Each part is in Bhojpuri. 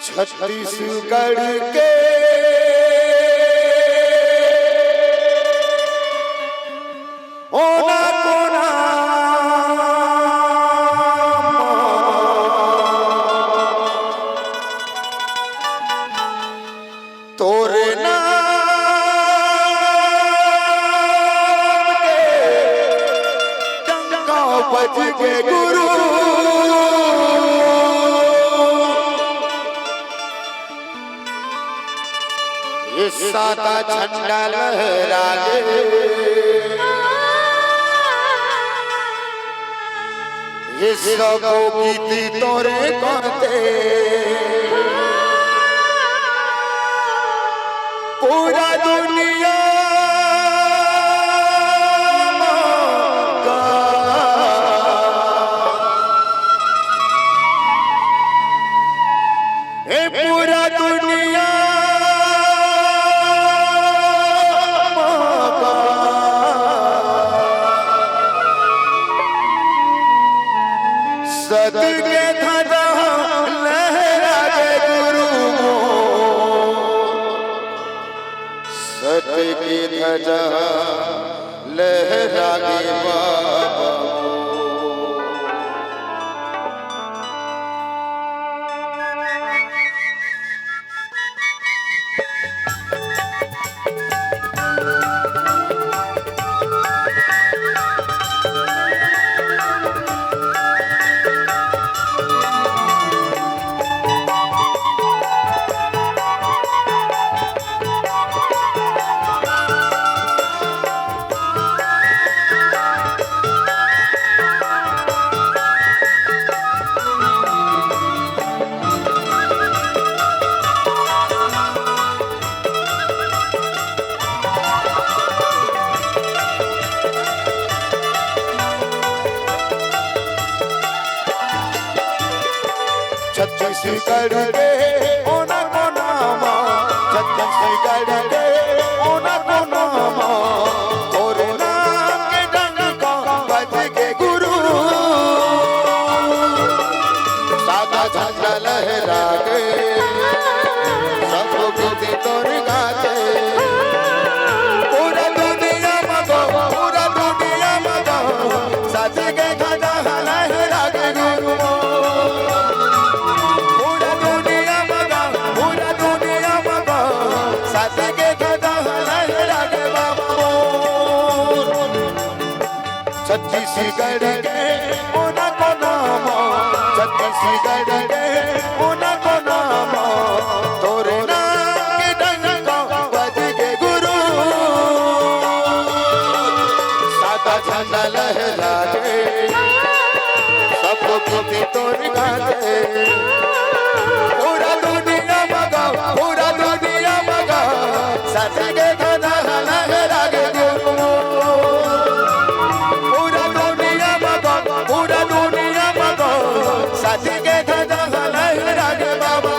छत्तीसगढ़ के ओना कोना तोरे नाम के डंका बज के गुरु साता झंडा लहराए ये सबो गीती तोरे कहते पूरा दुनिया का पूरा दुनिया सत के धजा लहरा के गुरु सत के धजा लहरा के बाबा छत्तीसगढ़ के ओना कोना छत्तीसगढ़ के ओना कोना तोरे नाम के डंका बज के गुरु साता झंडा लहरा के सब गीत तोरे गाते पूरा दुनिया मगो सच के खजा लहरा के गुरु छत्तीसगढ़ के ओना कोना छत्तीसगढ़ के ओना कोना तोरे नाम के डंका बज के गुरु साता झंडा लहरा के सब गीत तोरे गाते पूरा दुनिया मगा सच के खजा लहरा के गुरु सच के खजा लहरा के बाबा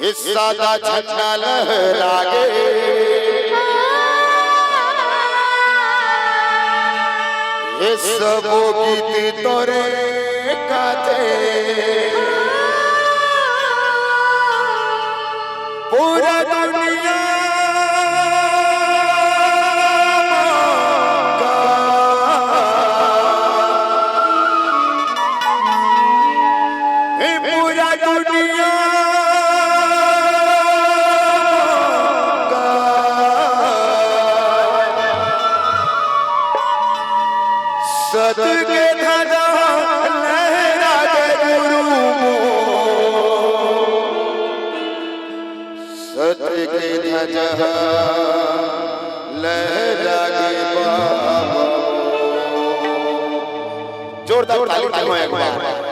इस सादा झंडा लहरागे इस सबो गीत तोरे गाते पूरा दुनिया पूरा दुनिया सत के ध्वजा लहरागे गुरु सत के ध्वजा लहरागे बाबा। जोरदार ताली बजाओ एक बार।